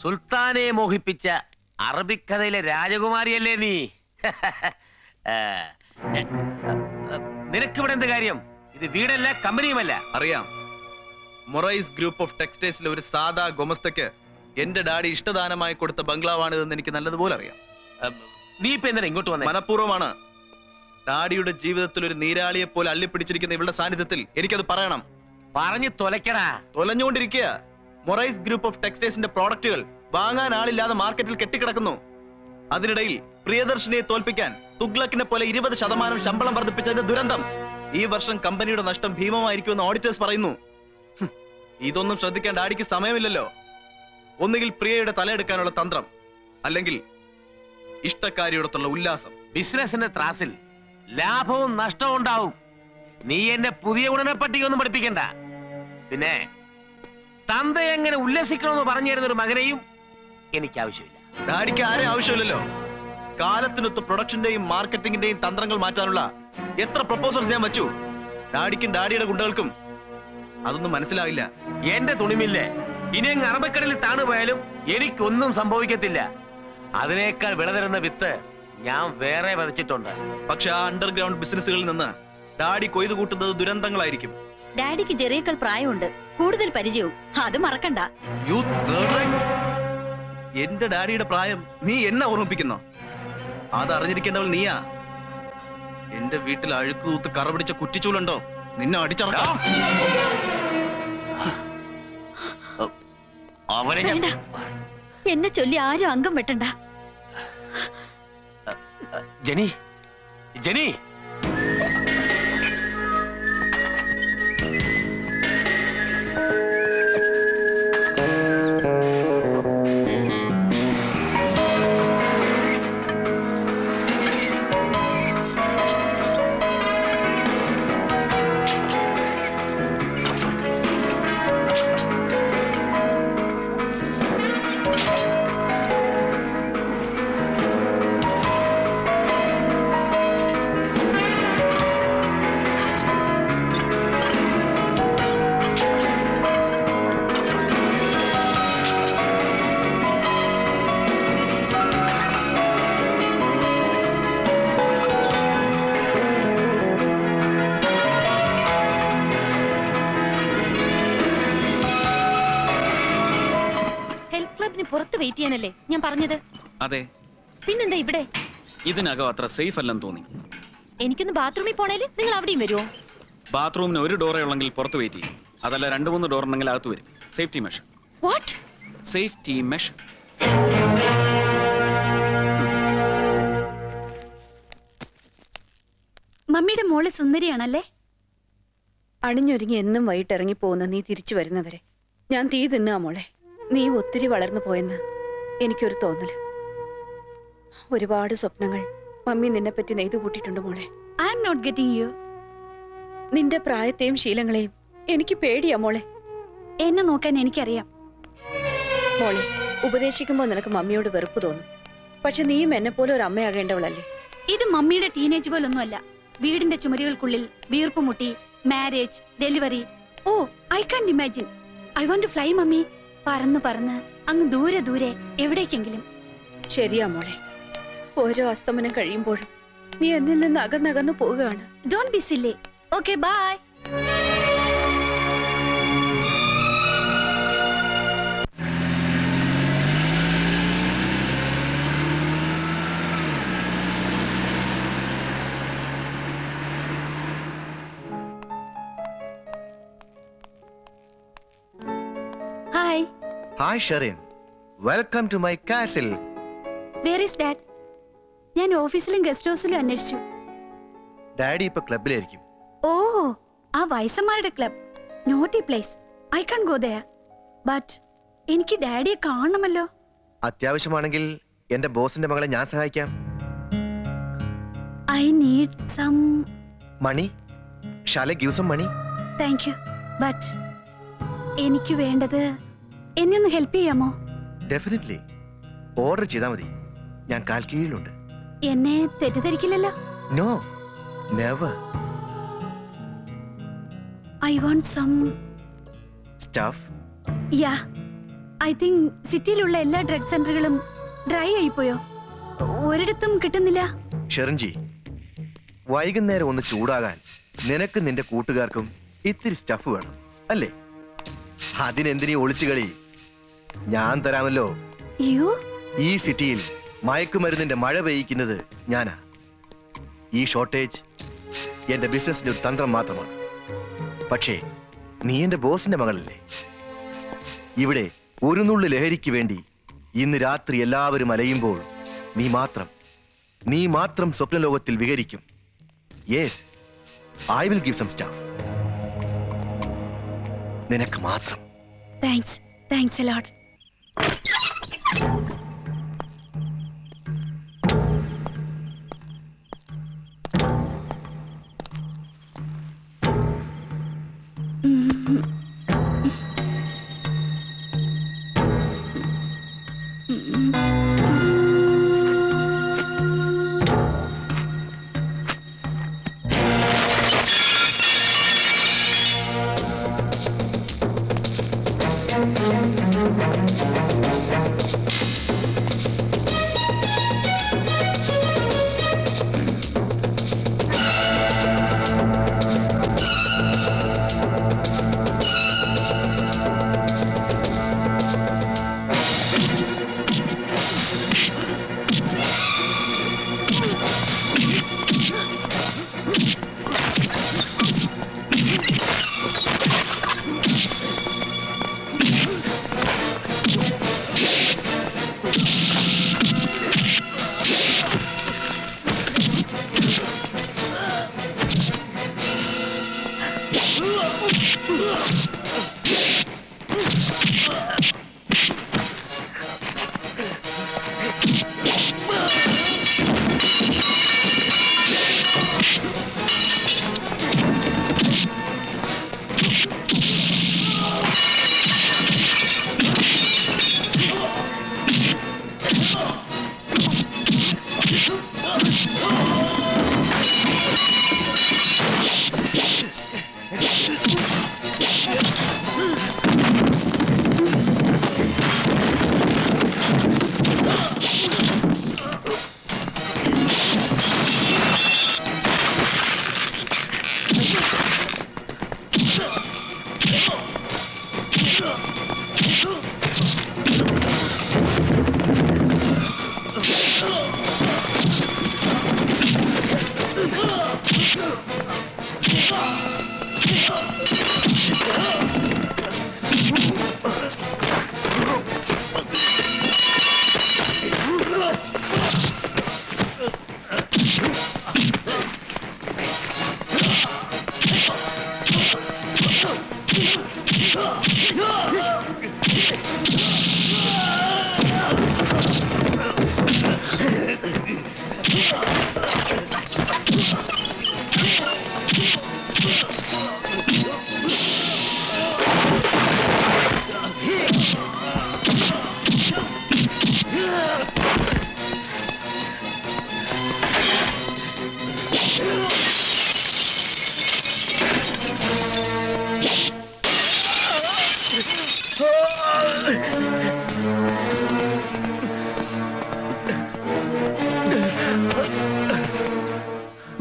സുൽത്താനെ മോഹിപ്പിച്ച അറബിക്കഥയിലെ രാജകുമാരിയല്ലേ നീ? നിനക്കിവിടെ എന്ത് കാര്യം? ഇത് വീടല്ല, കമ്പനിയുമല്ല. അറിയാം. മൊറൈസ് ഗ്രൂപ്പ് ഓഫ് ടെക്സ്റ്റൈൽസിലെ ഒരു സാധാ ഗുമസ്തയ്ക്ക് എന്റെ ഡാഡി ഇഷ്ടദാനമായി കൊടുത്ത ബംഗ്ലാവാണിതെന്ന് എനിക്ക് നല്ലതുപോലെ അറിയാം. നീ ഇപ്പൊ എന്തിനാ ഇങ്ങോട്ട് വന്നേ? മനഃപൂർവ്വമാണ്. ഡാഡിയുടെ ജീവിതത്തിൽ ഒരു നീരാളിയെ പോലെ അള്ളിപ്പിടിച്ചിരിക്കുന്ന ഇവളുടെ സാന്നിധ്യത്തിൽ എനിക്കത് പറയണം. പറഞ്ഞു തൊലക്കടാ. തൊലഞ്ഞുകൊണ്ടിരിക്കുക. മൊറൈസ് ഗ്രൂപ്പ് ഓഫ് ടെക്സ്റ്റൈൽസിന്റെ പ്രോഡക്റ്റുകൾ വാങ്ങാൻ ആളില്ലാതെ മാർക്കറ്റിൽ കെട്ടിക്കിടക്കുന്നു. അതിനിടയിൽ പ്രിയദർശിനിയെ തോൽപ്പിക്കാൻ തുഗ്ലക്കിനെ പോലെ 20% ശമ്പളം വർദ്ധിപ്പിച്ചതിന്റെ ദുരന്തം. ഈ വർഷം കമ്പനിയുടെ നഷ്ടം ഭീമമായിരിക്കുമെന്ന് ഓഡിറ്റേഴ്സ് പറയുന്നു. ഇതൊന്നും ശ്രദ്ധിക്കാൻ ഡാഡിക്ക് സമയമില്ലല്ലോ. ഒന്നുകിൽ പ്രിയയുടെ തലയെടുക്കാനുള്ള തന്ത്രം, അല്ലെങ്കിൽ ഇഷ്ടക്കാരിയോടത്തുള്ള ഉല്ലാസം. ബിസിനസിന്റെ ത്രാസിൽ ലാഭവും നഷ്ടവും ഉണ്ടാവും. നീ എന്നെ പുതിയ ഉടനെ പട്ടികയൊന്നും പഠിപ്പിക്കണ്ട. പിന്നെ തന്ത എങ്ങനെ ഉല്ലസിക്കണമെന്ന് പറഞ്ഞു തരുന്നൊരു മകനെയും എനിക്ക് ആവശ്യമില്ല. ഡാഡിക്ക് ആരെയും ആവശ്യമില്ലല്ലോ. കാലത്തിനൊത്ത് പ്രൊഡക്ഷന്റെയും മാർക്കറ്റിംഗിന്റെയും തന്ത്രങ്ങൾ മാറ്റാനുള്ള എത്ര പ്രപ്പോസൽസ് ഞാൻ വച്ചു. ഡാഡിക്കും ഡാഡിയുടെ ഗുണ്ടകൾക്കും അതൊന്നും മനസ്സിലാവില്ല. എന്റെ തുണിമില്ലേ ഇനി അങ്ങ് അറബിക്കടലിൽ താണുപോയാലും എനിക്കൊന്നും സംഭവിക്കത്തില്ല. അതിനേക്കാൾ വിളതരുന്ന വിത്ത് ഞാൻ വേറെ വിതച്ചിട്ടുണ്ട്. പക്ഷെ ആ അണ്ടർഗ്രൗണ്ട് ബിസിനസ്സുകളിൽ നിന്ന് ഡാഡി കൊയ്തു കൂട്ടുന്നത് ദുരന്തങ്ങളായിരിക്കും. ഡാഡിക്ക് ചെറിയേക്കാൾ പ്രായമുണ്ട്, കൂടുതൽ പരിചയവും. അത് മറക്കണ്ട. എന്റെ ഡാഡിയുടെ പ്രായം നീ എന്നെ ഓർമ്മിപ്പിക്കുന്നോ? അതറിഞ്ഞിരിക്കേണ്ടവൾ നീയാ. എന്റെ വീട്ടിൽ അഴുക്ക് തൂത്ത് കറ പിടിച്ച കുറ്റിച്ചൂലുണ്ടോ? നിന്നെ അടിച്ചറക്കാം. എന്നെ ചൊല്ലി ആരും അംഗം വെട്ടണ്ട. ജനി, ജനി, പുറത്ത് വെയിറ്റ് ചെയ്യാനല്ലേ ഞാൻ പറഞ്ഞത്? അതെ. പിന്നെന്താ ഇവിടെ? ഇതിനകം അത്ര സേഫ് അല്ലെന്ന് തോന്നി. എനിക്കൊന്ന് ബാത്റൂമിൽ പോണേല് നിങ്ങൾ അവിടെയും വരുമോ? ബാത്റൂമിന് ഒരു ഡോറേ ഉള്ളെങ്കിൽ പുറത്ത് വെയിറ്റ് ചെയ്യും. അതല്ല 2-3 ഡോർ ഉണ്ടെങ്കിൽ അകത്ത് വരും. Safety measure. What? Safety measure. മമ്മിയുടെ മോള് സുന്ദരിയാണല്ലേ? അണിഞ്ഞൊരുങ്ങി എന്നും വൈകിട്ട് ഇറങ്ങി പോകുന്ന നീ തിരിച്ചു വരുന്നവരെ ഞാൻ തീ തിന്നാ മോളെ. നീ ഒത്തിരി വളർന്നു പോയെന്ന് എനിക്കൊരു തോന്നല്. ഒരുപാട് സ്വപ്നങ്ങൾ മമ്മി നിന്നെ പറ്റി നെയ്തു കൂട്ടിയിട്ടുണ്ട് മോളെ. I am not getting you. നിന്റെ പ്രായത്തെയും ശീലങ്ങളെയും എനിക്ക് പേടിയാ മോളെ. എന്നെ നോക്കാൻ എനിക്കറിയാം മോളെ. ഉപദേശിക്കുമ്പോൾ നിനക്ക് മമ്മിയോട് വെറുപ്പ് തോന്നും. പക്ഷെ നീയും എന്നെ പോലെ ഒരു അമ്മയാകേണ്ടവളല്ലേ. ഇത് മമ്മിയുടെ ടീനേജ് പോലൊന്നുമല്ല. വീടിന്റെ ചുമരുകൾക്കുള്ളിൽ വീർപ്പ് മുട്ടി, marriage, delivery. Oh, I can imagine. I want to fly mummy. പറന്ന് പറന്ന് അങ്ങ് ദൂരെ ദൂരെ എവിടേക്കെങ്കിലും. ശരിയാ മോളെ. ഓരോ അസ്തമനം കഴിയുമ്പോഴും നീ എന്നിൽ നിന്ന് അകന്നകന്നു പോവുകയാണ്. Don't be silly. Okay, bye. Hi. Hi Sharin, welcome to my castle. Where is Dad? ഞാൻ ഓഫീസിലും ഗസ്റ്റ് ഹൗസിലും അന്വേഷിച്ചു. ഡാഡി ഇപ്പൊ ക്ലബിലായിരിക്കും. ഓ, ആ വയസ്സന്മാരുടെ club. Naughty place. I can go there. But എനിക്ക് ഡാഡിയെ കാണണമല്ലോ. അത്യാവശ്യമാണെങ്കിൽ എന്റെ ബോസിന്റെ മകളെ ഞാൻ സഹായിക്കാം. I need some money. Shall I give some money? Thank you. But എനിക്ക് വേണ്ടത് എന്നെ ഒന്ന് ഹെൽപ്പ് ചെയ്യാമോ? Definitely. ഓർഡർ ചെയ്താൽ മതി. ഞാൻ കാൽ കീഴിലുണ്ട്. എന്നെ തെറ്റിദ്ധരിക്കില്ലല്ലോ? No, never. I want some stuff. Yeah. I think സിറ്റിയിലുള്ള എല്ലാ ഡ്രഗ് സെന്ററുകളും ഡ്രൈ ആയിപ്പോയോ, ഒരിടത്തും കിട്ടുന്നില്ല. ഷെറിൻജി, വൈകുന്നേരം ഒന്ന് ചൂടാകാൻ നിനക്കും നിന്റെ കൂട്ടുകാർക്കും ഇത്തിരി സ്റ്റഫ് വേണം അല്ലേ? അതിനെന്തിനീ ഒളിച്ചു കളി? ഞാൻ തരാമല്ലോ. യു ഈ സിറ്റിയിൽ മയക്കുമരുന്നിന്റെ മഴ പെയ്യിക്കുന്നത് ഞാനാ. ഈ ഷോർട്ടേജ് എന്റെ ബിസിനസിന്റെ ഒരു തന്ത്രം മാത്രമാണ്. പക്ഷേ നീ എന്റെ ബോസിന്റെ മകളല്ലേ? ഇവിടെ ഒരു നുള്ളു ലഹരിക്ക് വേണ്ടി ഇന്ന് രാത്രി എല്ലാവരും അലയുമ്പോൾ നീ മാത്രം സ്വപ്നലോകത്തിൽ വിഹരിക്കും. Yes, I will give some stuff. നിനക്ക് മാത്രം. Thanks a lot.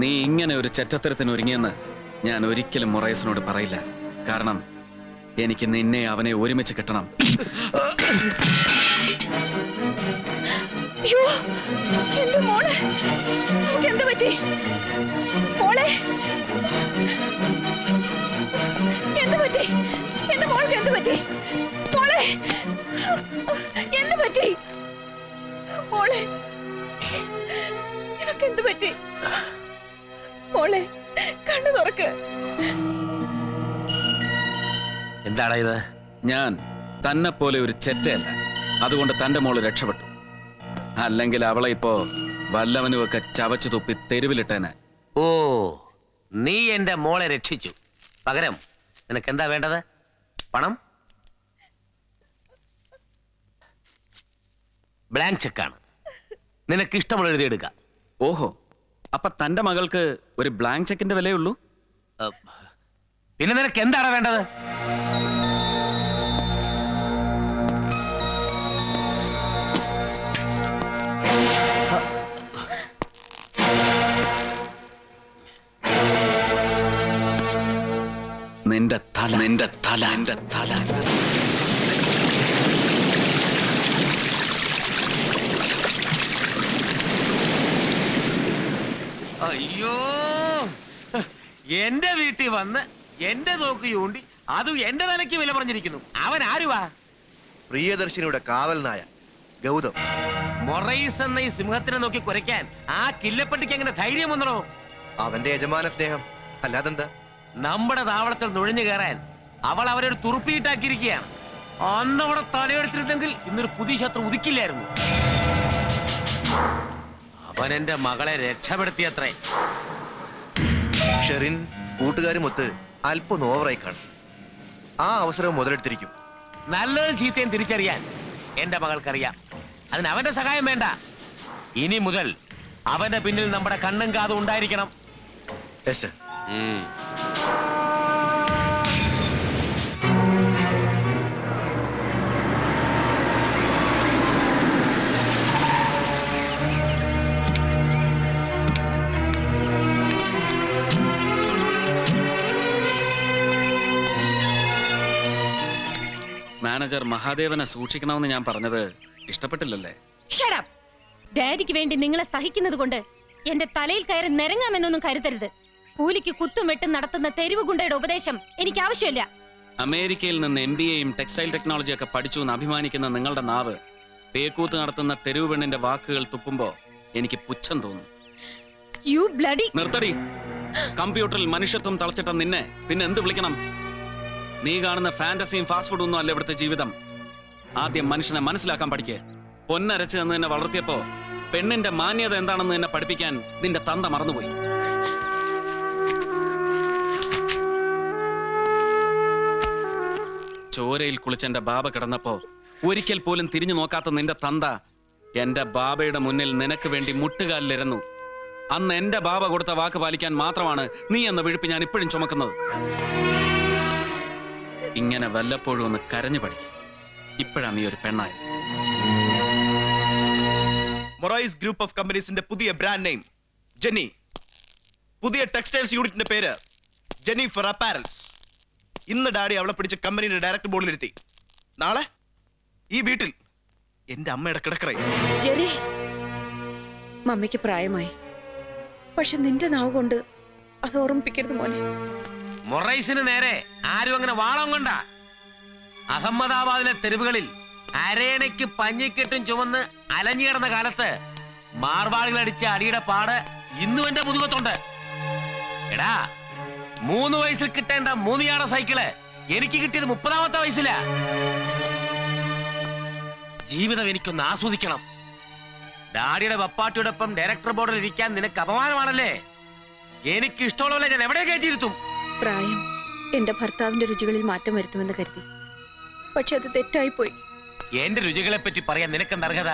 നീ ഇങ്ങനെ ഒരു ചെറ്റത്തരത്തിന് ഒരുങ്ങിയെന്ന് ഞാൻ ഒരിക്കലും മൊറൈസിനോട് പറയില്ല. കാരണം എനിക്ക് നിന്നെ അവനെ ഒരുമിച്ച് കിട്ടണം. അയ്യോ, എന്റെ മോളെ, മോൾക്ക് എന്ത് പറ്റി? മോളെ, എന്ത് പറ്റി? എന്റെ മോൾക്ക് എന്ത് പറ്റി? മോളെ, എന്ത് പറ്റി? മോളെ, ഇവക്ക് എന്ത് പറ്റി? മോളെ, കണ്ണു തുറക്ക്. എന്താടാ ഇത്? ഞാൻ തന്നെ പോലെ ഒരു ചെറ്റയല്ല, അതുകൊണ്ട് തന്റെ മോള് രക്ഷപ്പെട്ടു. അല്ലെങ്കിൽ അവളെ ഇപ്പോ വല്ലവനുമൊക്കെ ചവച്ചു തുപ്പി തെരുവിലിട്ടേനെ. ഓ, നീ എന്റെ മോളെ രക്ഷിച്ചു. പകരം നിനക്ക് എന്താ വേണ്ടത്? പണം? ബ്ലാങ്ക് ചെക്കാണ്. നിനക്ക് ഇഷ്ടമുള്ള എഴുതിയെടുക്കാം. ഓഹോ, അപ്പൊ തന്റെ മകൾക്ക് ഒരു ബ്ലാങ്ക് ചെക്കിന്റെ വിലയുള്ളൂ? പിന്നെ നിനക്ക് എന്താണ് വേണ്ടത്? നിന്റെ തല അയ്യോ, എന്റെ വീട്ടിൽ വന്ന് എന്റെ തോക്ക് ചൂണ്ടി അതും എന്റെ തലയ്ക്ക് വില പറഞ്ഞിരിക്കുന്നു. അവൻ ആരുവാ? പ്രിയദർശിനിയുടെ കാവൽ നായ ഗൗതം. മൊറൈസ് എന്ന ഈ സിംഹത്തിനെ നോക്കി കുരയ്ക്കാൻ ആ കില്ലപ്പട്ടിക്ക് എങ്ങനെ ധൈര്യം വന്നോ? അവന്റെ യജമാന സ്നേഹം, അല്ലാതെന്താ? നമ്മുടെ താവളത്തിൽ നുഴഞ്ഞു കയറാൻ അവൾ അവരൊരു തുറുപ്പിയിട്ടാക്കിയിരിക്കുകയാണ്. അന്നവിടെ തലയെടുത്തിരുന്നെങ്കിൽ ഇന്നൊരു പുതിയ ശത്രു ഉദിക്കില്ലായിരുന്നു. അവൻ എന്റെ മകളെ രക്ഷപ്പെടുത്തിയത്രേ. ഷെറിൻ കൂട്ടുകാരുമൊത്ത് അല്പം ഓവറായി കാണും. ആ അവസരം മുതലെടുത്തിരിക്കും. നല്ലതും ചീത്തയും തിരിച്ചറിയാൻ എന്റെ മകൾക്കറിയാം. അതിന് അവന്റെ സഹായം വേണ്ട. ഇനി മുതൽ അവന്റെ പിന്നിൽ നമ്മുടെ കണ്ണും കാതും ഉണ്ടായിരിക്കണം. Yes sir. മാനേജർ മഹാദേവനെ സൂക്ഷിക്കണമെന്ന് ഞാൻ പറഞ്ഞത് ഇഷ്ടപ്പെട്ടില്ലല്ലേ? ഷടപ്പ്. ഡാഡിക്ക് വേണ്ടി നിങ്ങളെ സഹിക്കുന്നത് കൊണ്ട് എന്റെ തലയിൽ കയറി നിരങ്ങാമെന്നൊന്നും കരുതരുത്. കൂലിക്ക് കുത്തും വെട്ടും നടത്തുന്ന തെരുവ് ഗുണ്ടയുടെ ഉപദേശം എനിക്ക് ആവശ്യമില്ല. അമേരിക്കയിൽ നിന്ന് MBAയും ടെക്സ്റ്റൈൽ ടെക്നോളജിയൊക്കെ പഠിച്ചു എന്ന് അഭിമാനിക്കുന്ന നിങ്ങളുടെ നാവ് പേക്കൂത്ത് നടത്തുന്ന തെരുവ് പെണ്ണിന്റെ വാക്കുകൾ തുപ്പുമ്പോ എനിക്ക് പുച്ഛം തോന്നും. You bloody. നിർത്തടി. കമ്പ്യൂട്ടറിൽ മനുഷ്യത്വം തളച്ചിട്ട നിന്നെ പിന്നെ എന്ത് വിളിക്കണം? നീ കാണുന്ന ഫാന്റസിയും ഫാസ്റ്റ് ഫുഡും ഒന്നും അല്ല ഇവിടുത്തെ ജീവിതം. ആദ്യം മനുഷ്യനെ മനസ്സിലാക്കാൻ പഠിക്കേ. പൊന്നരച്ച് എന്ന് നിന്നെ വളർത്തിയപ്പോ പെണ്ണിന്റെ മാന്യത എന്താണെന്ന് നിന്നെ പഠിപ്പിക്കാൻ നിന്റെ തന്ത മറന്നുപോയി. ചോരയിൽ കുളിച്ചെന്റെ ബാബ കിടന്നപ്പോ ഒരിക്കൽ പോലും തിരിഞ്ഞു നോക്കാത്ത നിന്റെ തന്ത എന്റെ ബാബയുടെ മുന്നിൽ നിനക്ക് വേണ്ടി മുട്ടുകാലിലിരുന്നു. അന്ന് എന്റെ ബാബ കൊടുത്ത വാക്ക് പാലിക്കാൻ മാത്രമാണ് നീ എന്ന വിഴുപ്പ് ഞാൻ ഇപ്പോഴും ചുമക്കുന്നത്. ഇങ്ങനെ വല്ലപ്പോഴും ഒന്ന് കരഞ്ഞു പഠിക്കും. ഇപ്പോഴാണ് നീ ഒരു പെണ്ണായത്. മൊറൈസ് ഗ്രൂപ്പ് ഓഫ് കമ്പനീസിന്റെ പുതിയ ബ്രാൻഡ് നെയിം ജെന്നി. പുതിയ ടെക്സ്റ്റൈൽസ് യൂണിറ്റിന്റെ പേര് ജെന്നിഫർ അപ്പാരൽസ്. ഇന്ന് ഡാഡി അവളെ പിടിച്ച് കമ്പനിയുടെ ഡയറക്ടർ ബോർഡിലിരുത്തി. നാളെ ഈ വീട്ടിൽ എന്റെ അമ്മയുടെ കിടക്കറയും. ജെറി, മമ്മിക്ക് പ്രായമായി. പക്ഷെ നിന്റെ നാവ് കൊണ്ട് അത് ഓർമ്മിപ്പിക്കരുത് മോനെ. മൊറൈസിന് നേരെ ആരും അങ്ങനെ വാളം കൊണ്ട. അഹമ്മദാബാദിലെ തെരുവുകളിൽ അരേണയ്ക്ക് പഞ്ഞിക്കെട്ടും ചുമന്ന് അലഞ്ഞു കിടന്ന കാലത്ത് മാർവാളികൾ അടിച്ച അടിയുടെ പാട് ഇന്നും എന്റെ മുതുകത്തുണ്ട്. എടാ, 3 വയസ്സിൽ കിട്ടേണ്ട 3 യാർഡ് സൈക്കിള് എനിക്ക് കിട്ടിയത് 30ാമത്തെ വയസ്സിലാ. ജീവിതം എനിക്കൊന്ന് ആസ്വദിക്കണം. ഡാഡിയുടെ വപ്പാട്ടിയോടൊപ്പം ഡയറക്ടർ ബോർഡിൽ ഇരിക്കാൻ നിനക്ക് അപമാനമാണല്ലേ? എനിക്ക് ഇഷ്ടമുള്ളവരെ ഞാൻ എവിടെ കയറ്റിയിരുത്തും. പ്രായം എന്റെ ഭർത്താവിന്റെ രുചികളിൽ മാറ്റം വരുത്തുമെന്ന് കരുതി. പക്ഷെ അത് തെറ്റായിപ്പോയി. എന്റെ രുചികളെ പറ്റി പറയാൻ നിനക്കെന്ത് അർഹത?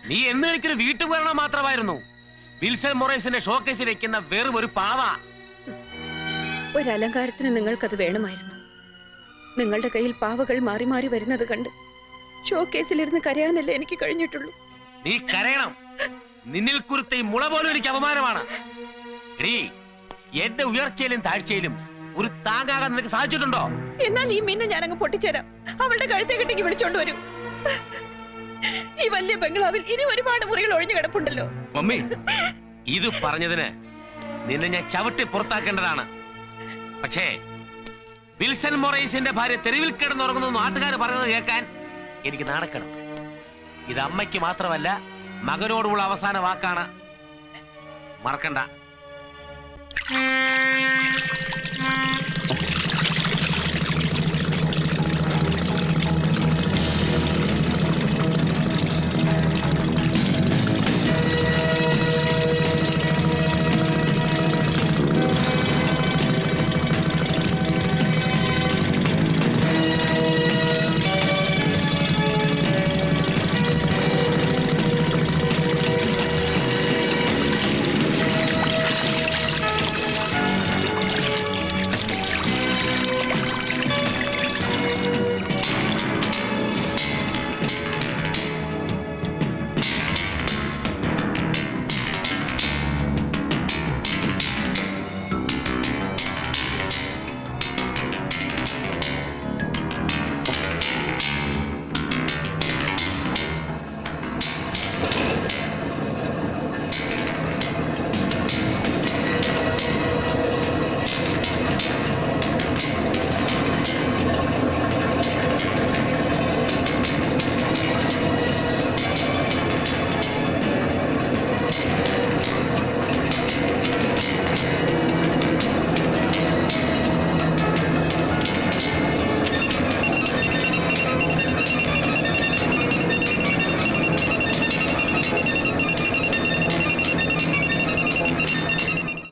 നീ എന്നും എനിക്കൊരു വീട്ടുപകരണം മാത്രമായിരുന്നു. വിൽസൺ മൊറൈസിന്റെ ഷോക്കേസിൽ വെക്കുന്ന വെറും ഒരു പാവ. ഒരലങ്കാരത്തിന് നിങ്ങൾക്കത് വേണമായിരുന്നു. നിങ്ങളുടെ കയ്യിൽ പാവകൾ മാറി മാറി വരുന്നത് കണ്ട് ഷോക്കേസിലിരുന്ന് കരയാനല്ലേ എനിക്ക് കഴിഞ്ഞിട്ടുള്ളൂ. നീ കരയണം. നിന്നിൽ കുരുത്ത ഈ മുള പോലും എനിക്ക് അപമാനമാണ്. എന്റെ ഉയർച്ചയിലും താഴ്ചയിലും ഒരു താങ്ങാകാൻ നിനക്ക് സാധിച്ചിട്ടുണ്ടോ? എന്നാൽ ഈ മീനെ ഞാനങ്ങ് പൊട്ടിച്ചേരാം. അവളുടെ കഴുത്തെ കെട്ടിക്ക് വിളിച്ചോണ്ട് വരും. ഈ വലിയ ബംഗ്ലാവിൽ ഇനി ഒരുപാട് മുറികൾ ഒഴിഞ്ഞു കിടപ്പുണ്ടല്ലോ. മമ്മി, ഇത് പറഞ്ഞതിന് നിന്നെ ഞാൻ ചവിട്ടി പുറത്താക്കേണ്ടതാണ്. പക്ഷേ വിൽസൺ മൊറൈസിന്റെ ഭാര്യ തെരുവിൽ കിടന്നുറങ്ങുന്നു നാട്ടുകാർ പറയുന്നത് കേൾക്കാൻ എനിക്ക് നാണക്കേടുണ്ട്. ഇത് അമ്മയ്ക്ക് മാത്രമല്ല, മകനോടുള്ള അവസാന വാക്കാണ്. മറക്കണ്ട.